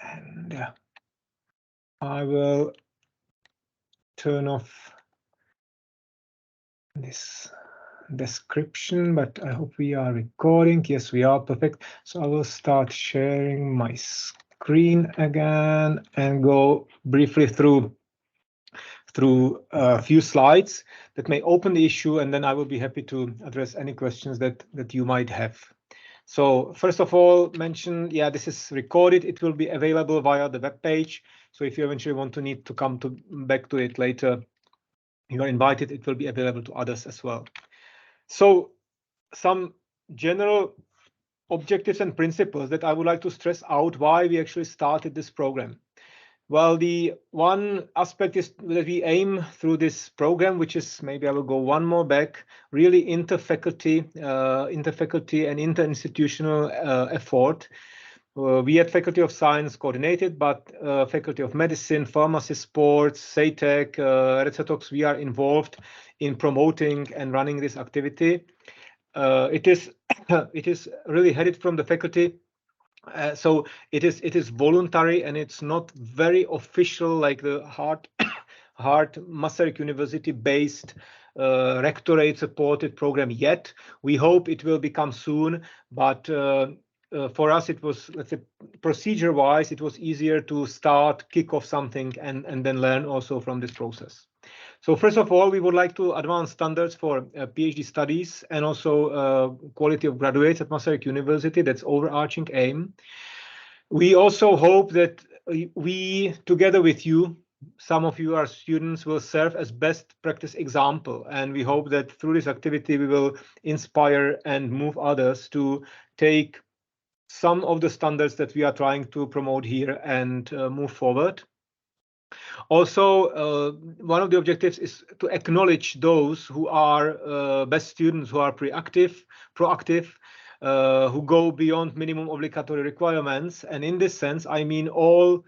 And I will turn off this description, but I hope we are recording. Yes, we are. Perfect. So I will start sharing my screen again and go briefly through a few slides that may open the issue, and then I will be happy to address any questions that you might have. So first of all, mention, yeah, this is recorded. It will be available via the web page. So if you eventually want to need to come back to it later, you are invited. It will be available to others as well. So some general objectives and principles that I would like to stress out why we actually started this program. Well, the one aspect is that we aim through this program, which is, maybe I will go one more back, really inter-faculty and inter-institutional effort. We at Faculty of Science coordinated, but Faculty of Medicine, Pharmacy, Sports, SATEC, RECETOX, we are involved in promoting and running this activity. It is really headed from the faculty. So it is voluntary, and it's not very official like the Hart Masaryk University based rectorate supported program yet. We hope it will become soon, but for us it was, let's say, procedure wise, it was easier to kick off something and then learn also from this process. So first of all, we would like to advance standards for PhD studies and also quality of graduates at Masaryk University. That's overarching aim. We also hope that we, together with you, some of you, our students, will serve as best practice example. And we hope that through this activity, we will inspire and move others to take some of the standards that we are trying to promote here and move forward. Also, one of the objectives is to acknowledge those who are best students, who are proactive, who go beyond minimum obligatory requirements. And in this sense, I mean all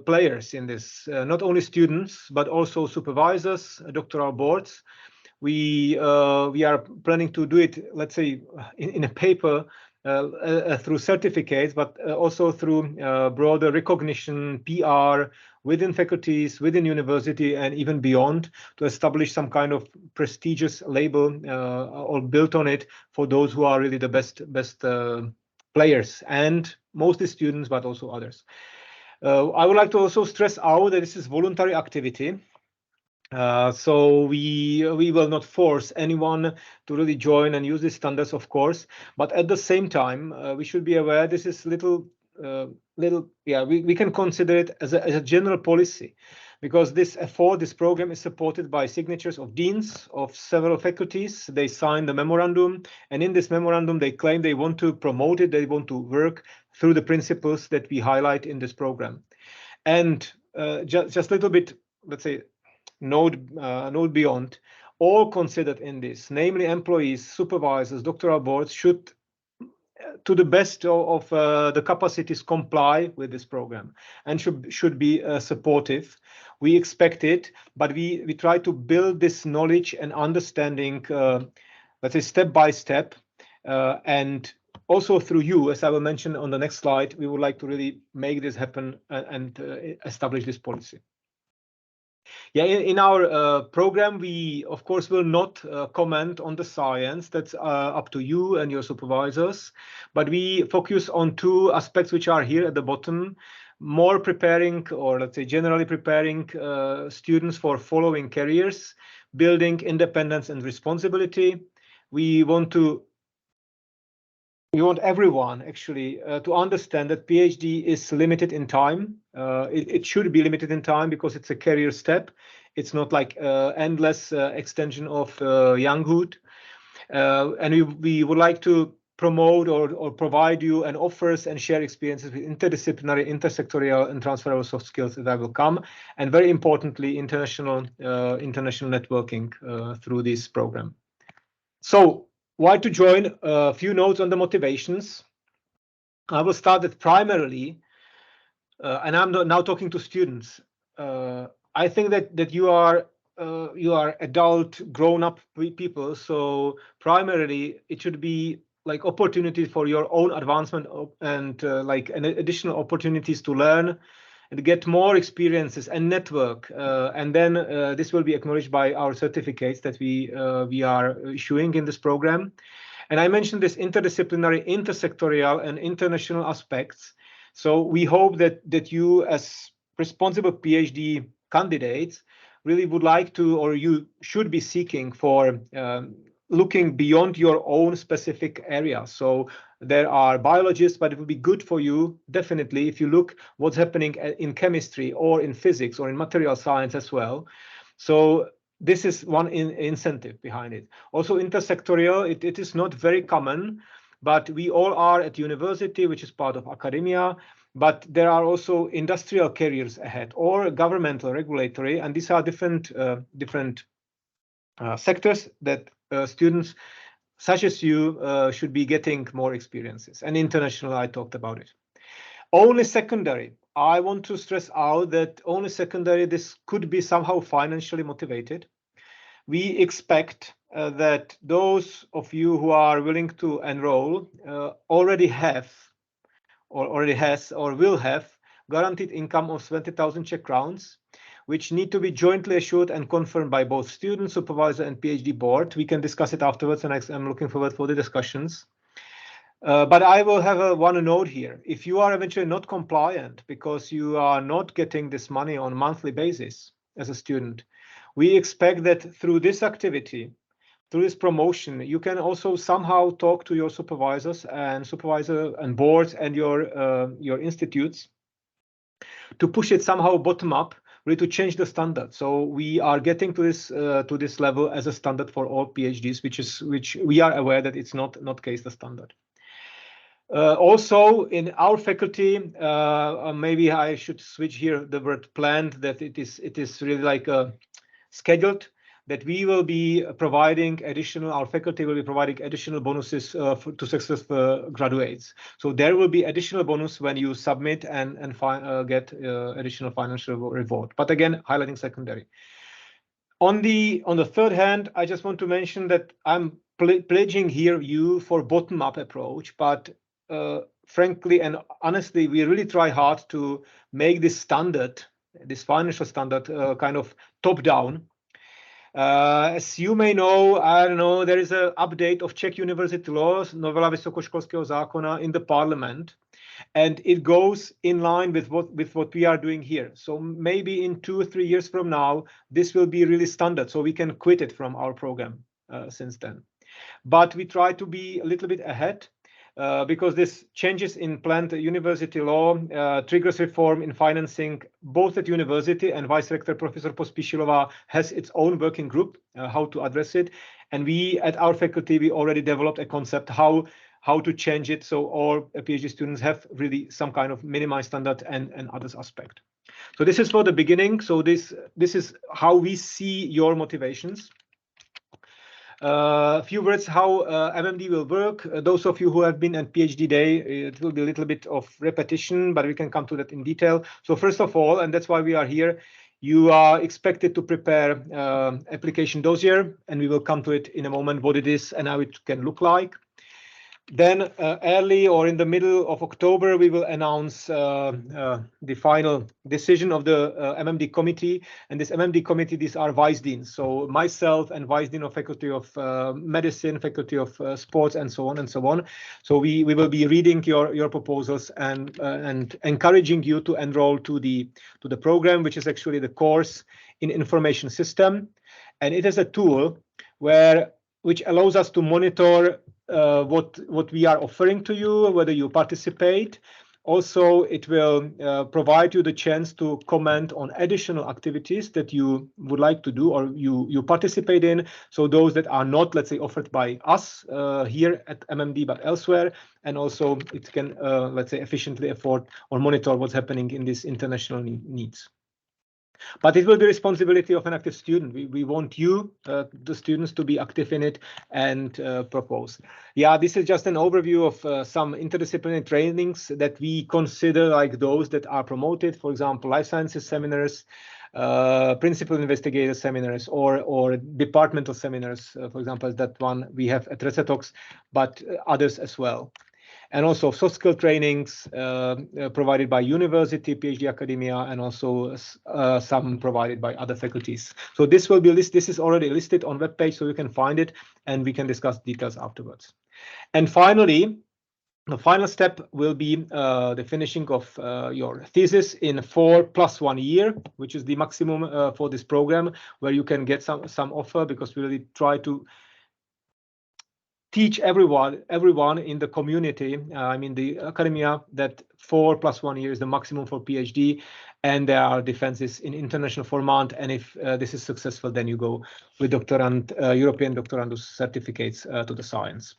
players in this, not only students, but also supervisors, doctoral boards. We are planning to do it, let's say, in a paper through certificates, but also through broader recognition, PR, within faculties, within university, and even beyond, to establish some kind of prestigious label or built on it for those who are really the best players, and mostly students, but also others. I would like to also stress out that this is voluntary activity. So we will not force anyone to really join and use these standards, of course, but at the same time, we should be aware this is we can consider it as a general policy, because this program is supported by signatures of deans of several faculties. They signed the memorandum, and in this memorandum, they claim they want to promote it, they want to work through the principles that we highlight in this program. And just a little bit, let's say, note beyond, all considered in this, namely employees, supervisors, doctoral boards, should, to the best of the capacities, comply with this program and should be supportive. We expect it, but we try to build this knowledge and understanding, let's say, step by step, and also through you, as I will mention on the next slide. We would like to really make this happen and establish this policy. Yeah, in our program, we, of course, will not comment on the science. That's up to you and your supervisors. But we focus on two aspects which are here at the bottom: more preparing, or let's say generally preparing students for following careers, building independence and responsibility. We want everyone actually to understand that PhD is limited in time. It should be limited in time because it's a career step. It's not like endless extension of younghood. And we would like to promote or provide you and offers and share experiences with interdisciplinary, intersectorial, and transferable soft skills that will come, and very importantly, international networking through this program. So, why to join? A few notes on the motivations. I will start with primarily, and I'm now talking to students. I think that you are adult, grown-up people. So primarily, it should be like opportunities for your own advancement and like additional opportunities to learn and get more experiences and network, and then this will be acknowledged by our certificates that we are issuing in this program. And I mentioned this interdisciplinary, intersectorial, and international aspects. So we hope that you, as responsible PhD candidates, really would like to, or you should be seeking for looking beyond your own specific area. So there are biologists, but it would be good for you, definitely, if you look what's happening in chemistry or in physics or in material science as well. So this is one incentive behind it. Also intersectorial, it is not very common, but we all are at university, which is part of academia, but there are also industrial careers ahead, or governmental, regulatory, and these are different sectors that students such as you should be getting more experiences. And international, I talked about it. Only secondary. I want to stress out that only secondary, this could be somehow financially motivated. We expect that those of you who are willing to enroll already have, or already has, or will have guaranteed income of 20,000 Czech crowns, which need to be jointly assured and confirmed by both student, supervisor, and PhD board. We can discuss it afterwards, and I'm looking forward for the discussions. But I will have one note here. If you are eventually not compliant because you are not getting this money on a monthly basis as a student, we expect that through this activity, through this promotion, you can also somehow talk to your supervisors and boards and your institutes to push it somehow bottom up, really to change the standard. So we are getting to this level as a standard for all PhDs, which we are aware that it's not case the standard. Also in our faculty, maybe I should switch here the word planned, that it is really like scheduled, that we will be providing our faculty will be providing additional bonuses to successful graduates. So there will be additional bonus when you submit and get additional financial reward. But again, highlighting secondary. On the third hand, I just want to mention that I'm pledging here you for bottom-up approach, but frankly and honestly, we really try hard to make this standard, this financial standard, kind of top-down. As you may know, I don't know, there is an update of Czech university laws, novela vysokoškolského zákona, in the parliament, and it goes in line with what we are doing here. So maybe in 2 or 3 years from now, this will be really standard, so we can quit it from our program since then. But we try to be a little bit ahead, because this changes in planned university law triggers reform in financing both at university, and Vice Rector Professor Pospíšilová has its own working group how to address it. And we at our faculty, we already developed a concept how to change it so all PhD students have really some kind of minimized standard and others aspect. So this is for the beginning. So this is how we see your motivations. A few words how MMD will work. Those of you who have been at PhD Day, it will be a little bit of repetition, but we can come to that in detail. So first of all, and that's why we are here, you are expected to prepare application dossier, and we will come to it in a moment, what it is and how it can look like. Then early or in the middle of October, we will announce the final decision of the MMD committee. And this MMD committee, these are vice deans. So myself and vice dean of faculty of medicine, faculty of sports, and so on and so on. So we will be reading your proposals and encouraging you to enroll to the program, which is actually the course in information system. And it is a tool which allows us to monitor what we are offering to you, whether you participate. Also, it will provide you the chance to comment on additional activities that you would like to do or you participate in. So those that are not, let's say, offered by us here at MMD, but elsewhere. And also it can, let's say, efficiently afford or monitor what's happening in these international needs. But it will be the responsibility of an active student. We want you, the students, to be active in it and propose. Yeah, this is just an overview of some interdisciplinary trainings that we consider like those that are promoted. For example, life sciences seminars, principal investigator seminars, or departmental seminars. For example, that one we have at Recetox, but others as well. And also soft skill trainings provided by university, PhD academia, and also some provided by other faculties. So this will be this is already listed on web page, so you can find it, and we can discuss details afterwards. And finally, the final step will be the finishing of your thesis in 4+1 year, which is the maximum for this program, where you can get some offer, because we really try to teach everyone in the community, I mean the academia, that 4+1 year is the maximum for PhD, and there are defenses in international format. And if this is successful, then you go with European Doctorandus certificates to the science.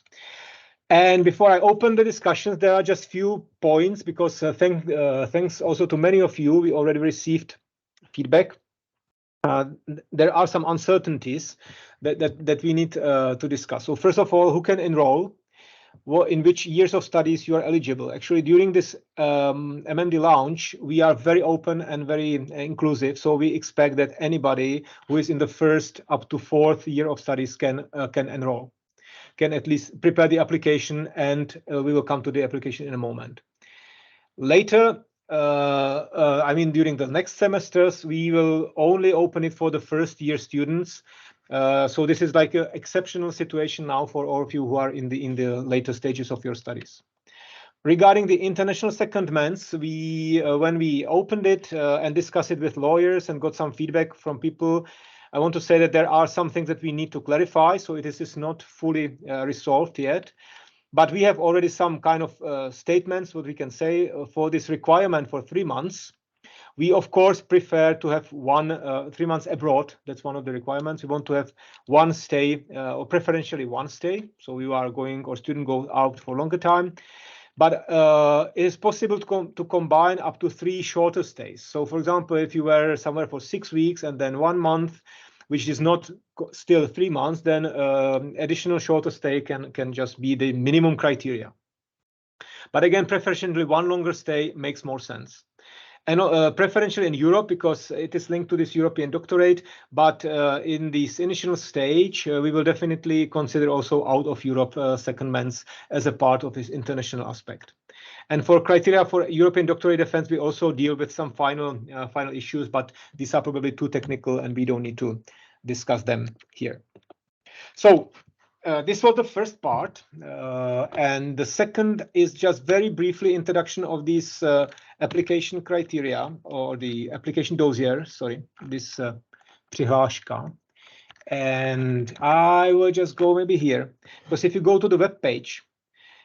And before I open the discussions, there are just few points, because thanks also to many of you, we already received feedback. There are some uncertainties that we need to discuss. So first of all, who can enroll? In which years of studies you are eligible? Actually, during this MMD launch, we are very open and very inclusive. So we expect that anybody who is in the first up to 4th year of studies can enroll, can at least prepare the application, and we will come to the application in a moment. Later, I mean, during the next semesters, we will only open it for the first year students. So this is like an exceptional situation now for all of you who are in the later stages of your studies. Regarding the international secondments, when we opened it and discussed it with lawyers and got some feedback from people, I want to say that there are some things that we need to clarify. So this is not fully resolved yet. But we have already some kind of statements, what we can say for this requirement for 3 months. We, of course, prefer to have 3 months abroad. That's one of the requirements. We want to have one stay, or preferentially one stay. So we are going, or student go out for longer time. But it is possible to combine up to 3 shorter stays. So, for example, if you were somewhere for 6 weeks and then 1 month, which is not still 3 months, then additional shorter stay can just be the minimum criteria. But again, preferentially one longer stay makes more sense. And preferentially in Europe, because it is linked to this European doctorate. But in this initial stage, we will definitely consider also out of Europe secondments as a part of this international aspect. And for criteria for European doctorate defense, we also deal with some final issues, but these are probably too technical and we don't need to discuss them here. So this was the first part. And the second is just very briefly introduction of these application criteria, or the application dossier, sorry, this přihláška. And I will just go maybe here, because if you go to the web page,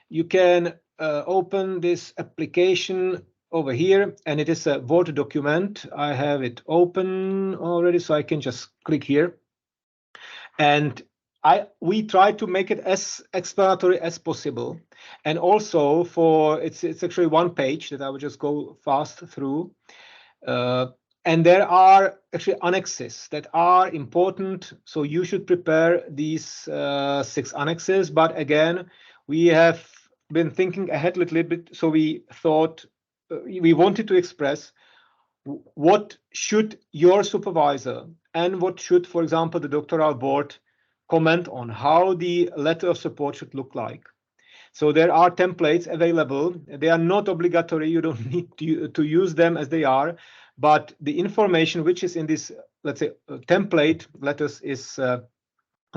you can open this application over here, and it is a Word document. I have it open already, so I can just click here. And we try to make it as explanatory as possible. And also it's actually 1 page that I will just go fast through. And there are actually annexes that are important. So you should prepare these 6 annexes. But again, we have been thinking ahead a little bit. So we thought we wanted to express what should your supervisor and what should, for example, the doctoral board comment on, how the letter of support should look like. So there are templates available. They are not obligatory. You don't need to use them as they are. But the information which is in this, let's say, template letters is a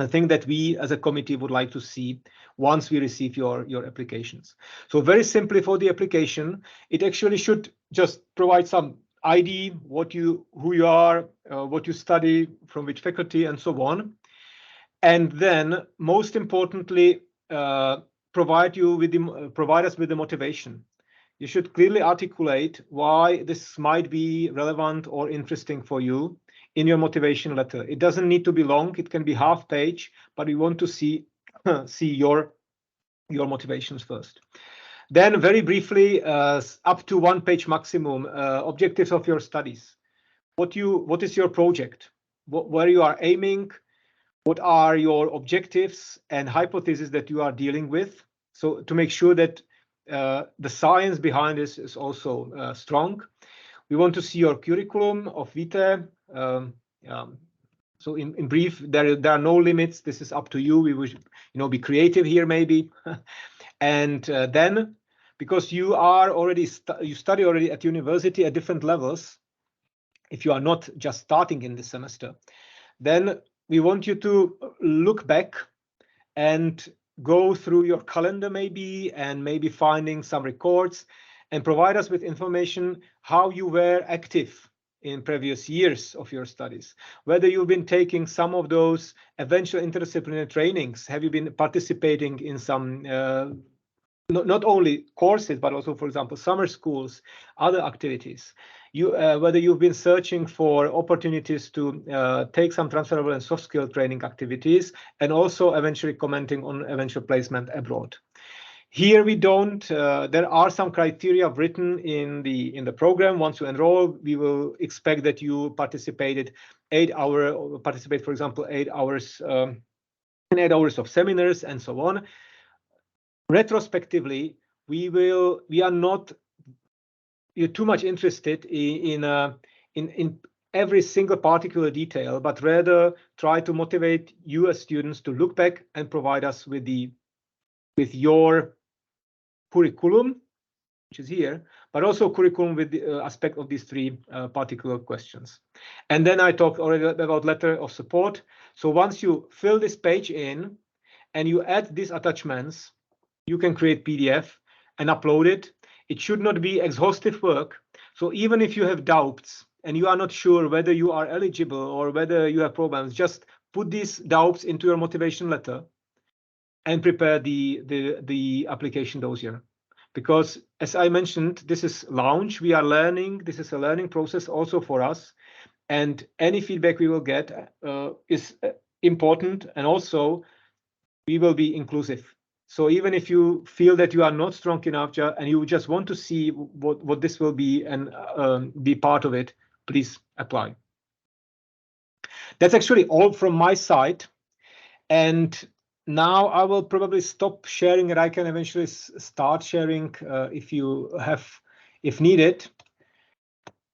thing that we as a committee would like to see once we receive your applications. So very simply, for the application, it actually should just provide some ID, who you are, what you study, from which faculty, and so on. And then, most importantly, provide us with the motivation. You should clearly articulate why this might be relevant or interesting for you in your motivation letter. It doesn't need to be long. It can be half page, but we want to see your motivations first. Then very briefly, up to 1 page maximum, objectives of your studies. what is your project, where you are aiming, what are your objectives and hypotheses that you are dealing with. So to make sure that the science behind this is also strong. We want to see your curriculum of vitae. So in brief, there are no limits. This is up to you. We would, be creative here maybe. And then, because you are already you study already at university at different levels, if you are not just starting in this semester, then we want you to look back and go through your calendar maybe, and maybe finding some records and provide us with information how you were active in previous years of your studies, whether you've been taking some of those eventual interdisciplinary trainings, have you been participating in some not only courses, but also, for example, summer schools, other activities. Whether you've been searching for opportunities to take some transferable and soft skill training activities, and also eventually commenting on eventual placement abroad. Here we don't. There are some criteria written in the program. Once you enroll, we will expect that you participated 8 hours, or participate, for example, 8 hours in 8 hours of seminars and so on. Retrospectively, we are not too much interested in every single particular detail, but rather try to motivate you as students to look back and provide us with your curriculum, which is here, but also curriculum with the aspect of these 3 particular questions. And then I talked already about letter of support. So once you fill this page in and you add these attachments, you can create PDF and upload it. It should not be exhaustive work. So even if you have doubts and you are not sure whether you are eligible or whether you have problems, just put these doubts into your motivation letter and prepare the application dossier. Because as I mentioned, this is launch. We are learning. This is a learning process also for us. And any feedback we will get is important. And also, we will be inclusive. So even if you feel that you are not strong enough and you just want to see what this will be and be part of it, please apply. That's actually all from my side. And now I will probably stop sharing, and I can eventually start sharing if needed.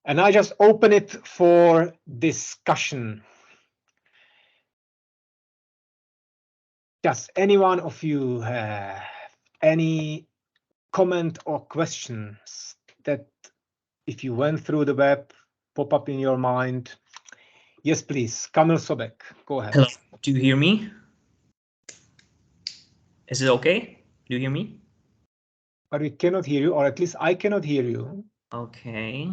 And I just open it for discussion. Does any one of you have any comment or questions that, if you went through the web, pop up in your mind? Yes, please. Kamil Sobek, go ahead. Hello, do you hear me? Is it okay? Do you hear me? But we cannot hear you, or at least I cannot hear you. Okay.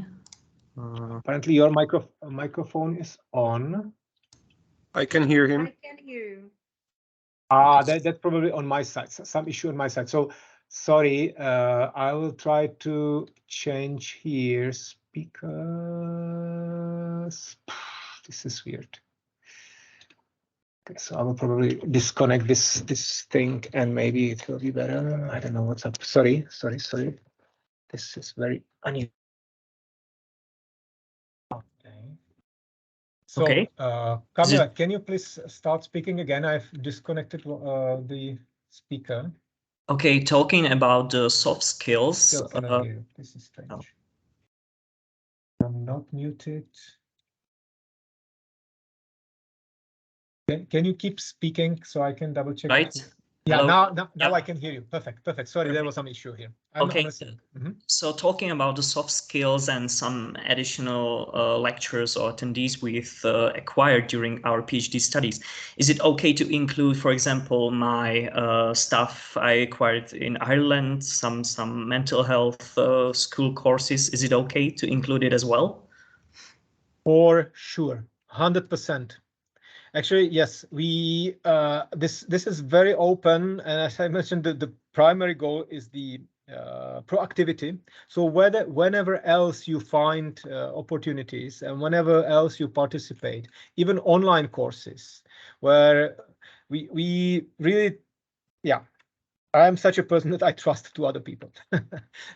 Apparently your microphone is on. I can hear him. I can hear you. That's probably on my side, some issue on my side. So sorry, I will try to change here speakers. This is weird. Okay, so I will probably disconnect this thing and maybe it will be better. I don't know what's up. Sorry. This is very unusual. Okay. So, okay. Kamila, can you please start speaking again? I've disconnected the speaker. Okay, talking about the soft skills. Still cannot hear you. This is strange. Oh. I'm not muted. Can you keep speaking so I can double check? Right. Yeah, Hello? now Yeah. I can hear you. Perfect. Sorry, there was some issue here. Okay. So talking about the soft skills and some additional lectures or attendees we've acquired during our PhD studies, is it okay to include, for example, my stuff I acquired in Ireland, some mental health school courses? Is it okay to include it as well? For sure, 100%. Actually, yes, we this is very open, and as I mentioned, the primary goal is the proactivity. So whenever else you find opportunities and whenever else you participate, even online courses, where we really, yeah, I am such a person that I trust to other people.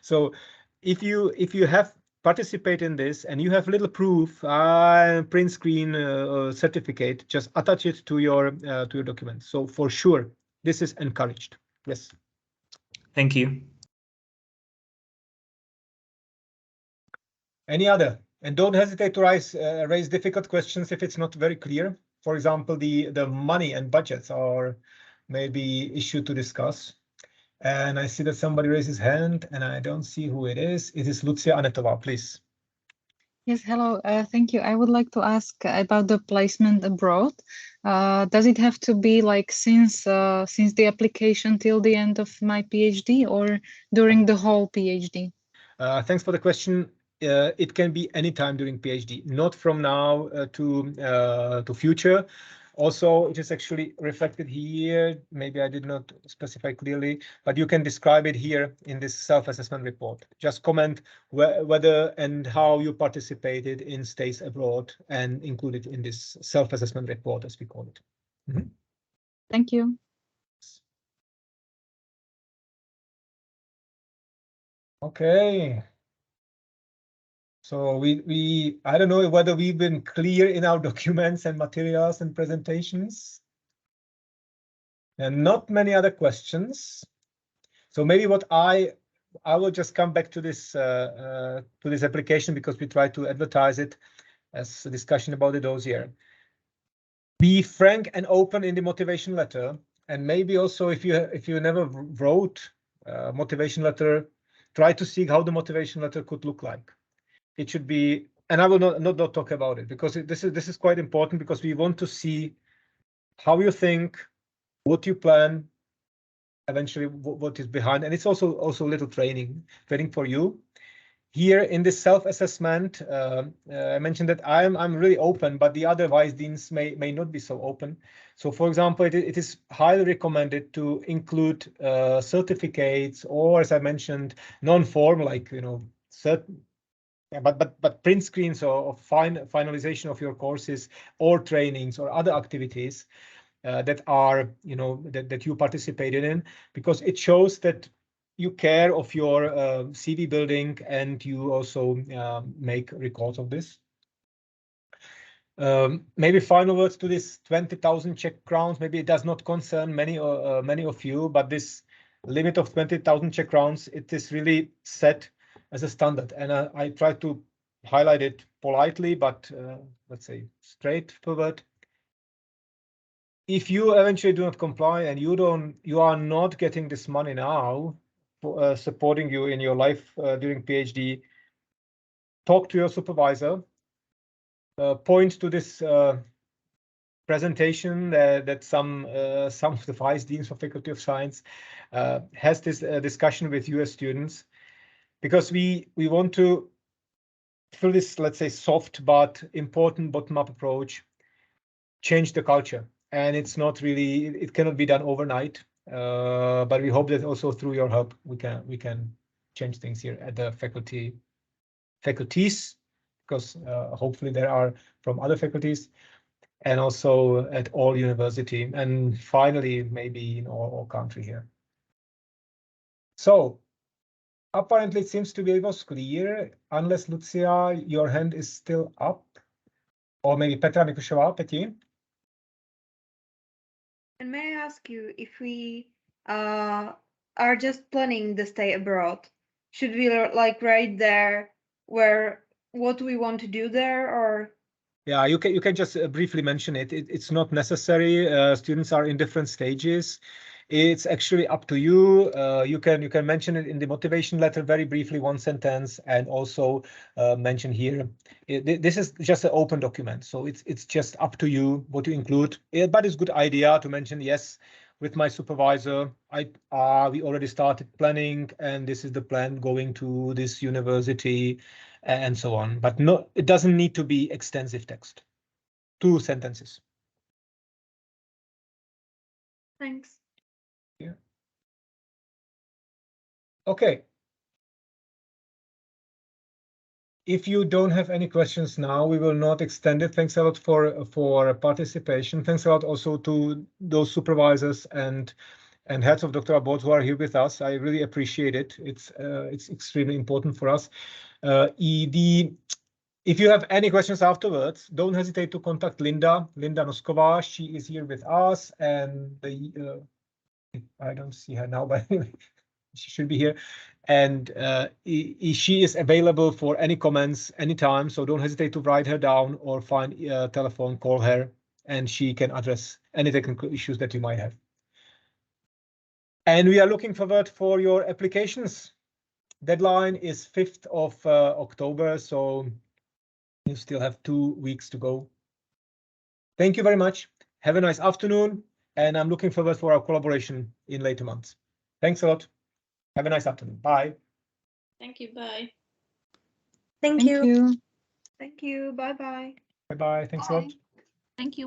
So if you have participate in this and you have little proof, print screen certificate, just attach it to your document. So for sure, this is encouraged. Yes. Thank you. Any other? And don't hesitate to raise difficult questions if it's not very clear. For example, the money and budgets are maybe issue to discuss. And I see that somebody raised his hand and I don't see who it is. It is Lucia Anetova, please. Yes, hello. Thank you. I would like to ask about the placement abroad. Does it have to be like since the application till the end of my PhD or during the whole PhD? Thanks for the question. It can be any time during PhD, not from now to future. Also, it is actually reflected here. Maybe I did not specify clearly, but you can describe it here in this self-assessment report. Just comment whether and how you participated in stays abroad and include it in this self-assessment report, as we call it. Mm-hmm. Thank you. Okay. So I don't know whether we've been clear in our documents and materials and presentations. And not many other questions. So maybe what I will just come back to this application because we try to advertise it as a discussion about the dossier. Be frank and open in the motivation letter, and maybe also if you never wrote a motivation letter, try to see how the motivation letter could look like. It should be, and I will not talk about it because this is quite important because we want to see how you think, what you plan, eventually what is behind, and it's also a little training for you. Here in this self-assessment, I mentioned that I'm really open, but the other vice deans may not be so open. So, for example, it is highly recommended to include certificates or, as I mentioned, non-form, like certain. Yeah, but print screens or finalization of your courses or trainings or other activities that are that you participated in, because it shows that you care of your CV building and you also make records of this. Maybe final words to this 20,000 Czech crowns. Maybe it does not concern many of you, but this limit of 20,000 Czech crowns, it is really set as a standard, and I try to highlight it politely, but let's say straightforward. If you eventually do not comply and you are not getting this money now for supporting you in your life during PhD, talk to your supervisor. Point to this presentation that some of the vice deans for Faculty of Science has this discussion with you as students. Because we want to, through this, let's say, soft but important bottom-up approach, change the culture. And it's not really, it cannot be done overnight. But we hope that also through your help, we can change things here at the faculties, because hopefully there are from other faculties, and also at all university, and finally maybe in all country here. So. Apparently, it seems to be it was clear, unless Lucia, your hand is still up, or maybe Petra Mikushova, Peti. And may I ask you, if we are just planning the stay abroad, should we like write there what we want to do there, or? Yeah, you can just briefly mention it. It's not necessary. Students are in different stages. It's actually up to you. You can mention it in the motivation letter very briefly, one sentence, and also mention here. This is just an open document, so it's just up to you what you include. But it's a good idea to mention, yes, with my supervisor, we already started planning, and this is the plan going to this university, and so on. But no, it doesn't need to be extensive text. 2 sentences. Thanks. Yeah. Okay. If you don't have any questions now, we will not extend it. Thanks a lot for participation. Thanks a lot also to those supervisors and and heads of doctoral boards who are here with us. I really appreciate it. It's extremely important for us. If you have any questions afterwards, don't hesitate to contact Linda Noskova. She is here with us, and I don't see her now, but she should be here. And she is available for any comments anytime, so don't hesitate to write her down or find a telephone, call her, and she can address any technical issues that you might have. And we are looking forward for your applications. Deadline is 5th of October, so you still have 2 weeks to go. Thank you very much. Have a nice afternoon, and I'm looking forward for our collaboration in later months. Thanks a lot. Have a nice afternoon. Bye. Thank you. Bye. Thank you. Thank you. Bye-bye. Bye-bye. Thanks a lot. Thank you.